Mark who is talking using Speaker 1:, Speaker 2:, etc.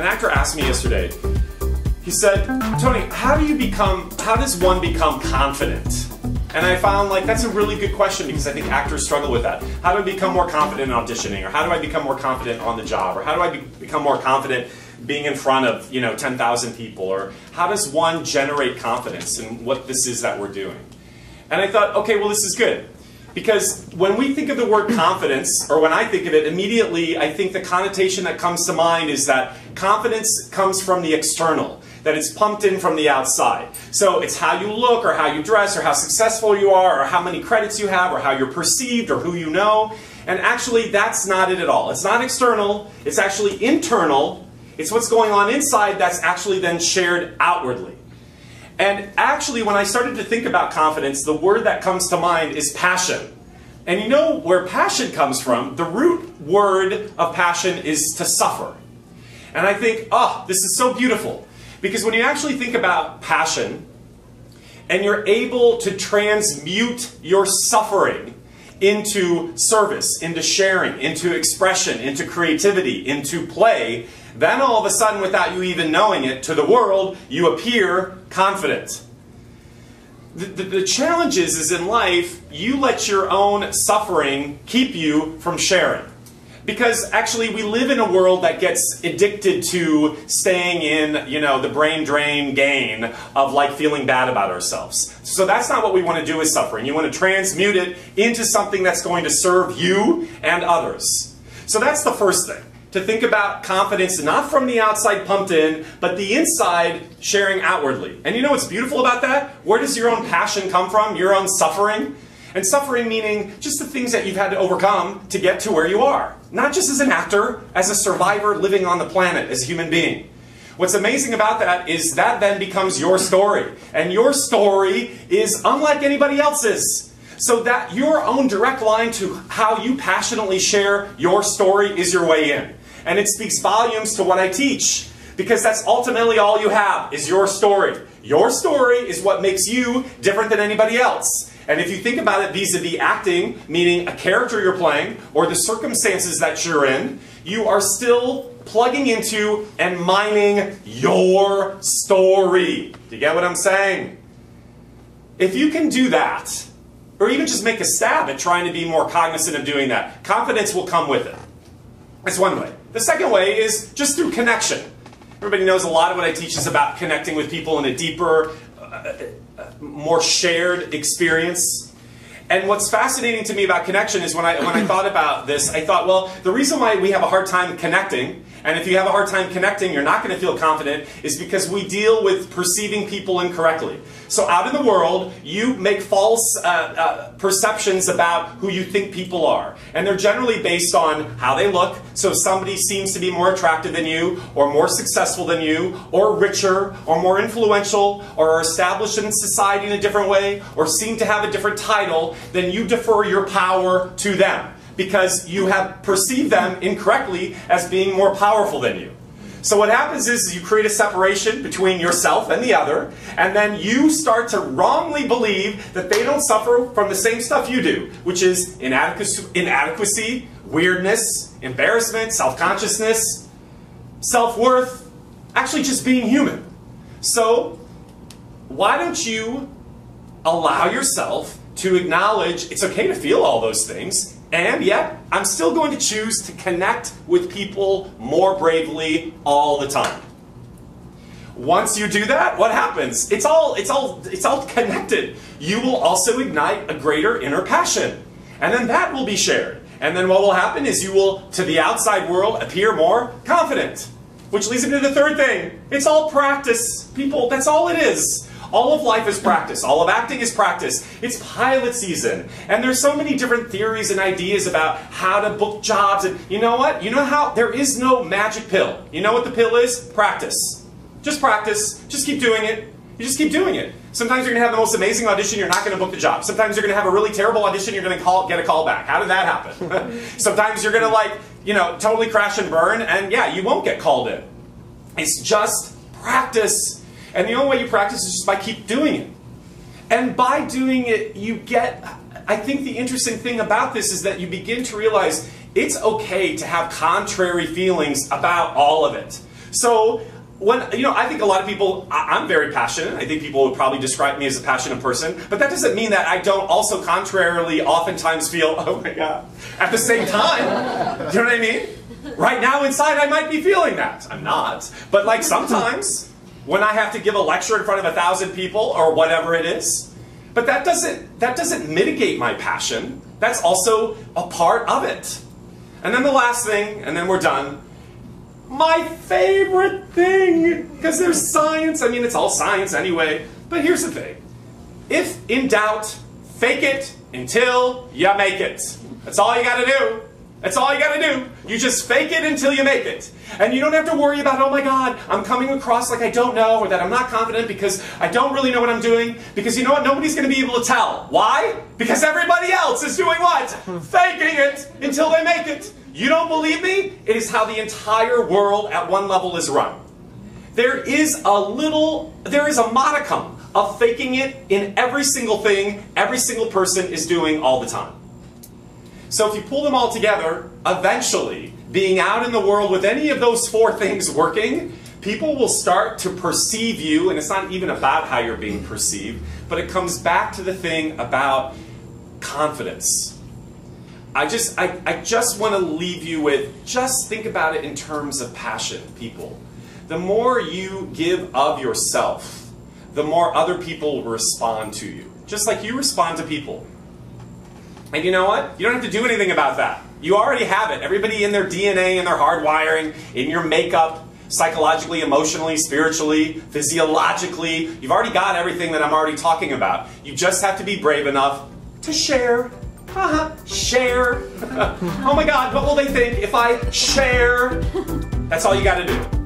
Speaker 1: An actor asked me yesterday, he said, Tony, how does one become confident? And I found like that's a really good question because I think actors struggle with that. How do I become more confident in auditioning? Or how do I become more confident on the job? Or how do I become more confident being in front of 10,000 people? Or how does one generate confidence in what this is that we're doing? And I thought, okay, well this is good. Because when we think of the word confidence, or when I think of it, immediately I think the connotation that comes to mind is that confidence comes from the external, that it's pumped in from the outside. So it's how you look, or how you dress, or how successful you are, or how many credits you have, or how you're perceived, or who you know. And actually that's not it at all. It's not external, it's actually internal. It's what's going on inside that's actually then shared outwardly. And actually, when I started to think about confidence, the word that comes to mind is passion. And you know where passion comes from? The root word of passion is to suffer. And I think, oh, this is so beautiful. Because when you actually think about passion, and you're able to transmute your suffering into service, into sharing, into expression, into creativity, into play, then all of a sudden, without you even knowing it, to the world, you appear confident. The challenge is in life, you let your own suffering keep you from sharing. Because actually we live in a world that gets addicted to staying in, the brain drain gain of like feeling bad about ourselves. So that's not what we want to do with suffering. You want to transmute it into something that's going to serve you and others. So that's the first thing. To think about confidence not from the outside pumped in, but the inside sharing outwardly. And you know what's beautiful about that? Where does your own passion come from? Your own suffering? And suffering meaning just the things that you've had to overcome to get to where you are. Not just as an actor, as a survivor living on the planet, as a human being. What's amazing about that is that then becomes your story. And your story is unlike anybody else's. So that your own direct line to how you passionately share your story is your way in. And it speaks volumes to what I teach. Because that's ultimately all you have, is your story. Your story is what makes you different than anybody else. And if you think about it vis-a-vis acting, meaning a character you're playing, or the circumstances that you're in, you are still plugging into and mining your story. Do you get what I'm saying? If you can do that, or even just make a stab at trying to be more cognizant of doing that, confidence will come with it. That's one way. The second way is just through connection. Everybody knows a lot of what I teach is about connecting with people in a deeper, more shared experience. And what's fascinating to me about connection is when I thought about this, I thought, well, the reason why we have a hard time connecting, and if you have a hard time connecting, you're not going to feel confident, is because we deal with perceiving people incorrectly. So out in the world, you make false perceptions about who you think people are. And they're generally based on how they look. So if somebody seems to be more attractive than you, or more successful than you, or richer, or more influential, or are established in society in a different way, or seem to have a different title, then you defer your power to them. Because you have perceived them incorrectly as being more powerful than you. So what happens is you create a separation between yourself and the other, and then you start to wrongly believe that they don't suffer from the same stuff you do, which is inadequacy, weirdness, embarrassment, self-consciousness, self-worth, actually just being human. So why don't you allow yourself to acknowledge it's okay to feel all those things, and yet I'm still going to choose to connect with people more bravely all the time. Once you do that, what happens? It's all connected. You will also ignite a greater inner passion, and then that will be shared. And then what will happen is you will, to the outside world, appear more confident. Which leads me to the third thing. It's all practice, people. That's all it is. All of life is practice. All of acting is practice. It's pilot season. And there's so many different theories and ideas about how to book jobs. And you know what? You know how? There is no magic pill. You know what the pill is? Practice. Just practice. Just keep doing it. You just keep doing it. Sometimes you're going to have the most amazing audition, you're not going to book the job. Sometimes you're going to have a really terrible audition, you're going to get a call back. How did that happen? Sometimes you're going to totally crash and burn, and yeah, you won't get called in. It's just practice. And the only way you practice is just by keep doing it. And by doing it, you get, I think the interesting thing about this is that you begin to realize it's okay to have contrary feelings about all of it. So when, I think a lot of people, I'm very passionate. I think people would probably describe me as a passionate person, but that doesn't mean that I don't also contrarily oftentimes feel, oh my God, at the same time. Do you know what I mean? Right now inside I might be feeling that. I'm not. But like sometimes when I have to give a lecture in front of 1,000 people or whatever it is, but that doesn't mitigate my passion. That's also a part of it. And then the last thing, and then we're done. My favorite thing, because there's science. I mean, it's all science anyway. But here's the thing. If in doubt, fake it until you make it. That's all you gotta do. That's all you gotta do. You just fake it until you make it. And you don't have to worry about, oh my God, I'm coming across like I don't know, or that I'm not confident because I don't really know what I'm doing. Because you know what? Nobody's gonna be able to tell. Why? Because everybody else is doing what? Faking it until they make it. You don't believe me? It is how the entire world at one level is run. There is a modicum of faking it in every single thing every single person is doing all the time. So if you pull them all together, eventually, being out in the world with any of those four things working, people will start to perceive you, and it's not even about how you're being perceived, but it comes back to the thing about confidence. I just want to leave you with, just think about it in terms of passion, people. The more you give of yourself, the more other people will respond to you. Just like you respond to people. And you know what? You don't have to do anything about that. You already have it. Everybody in their DNA and their hardwiring, in your makeup, psychologically, emotionally, spiritually, physiologically, you've already got everything that I'm already talking about. You just have to be brave enough to share. Share. Oh my God, what will they think if I share? That's all you got to do.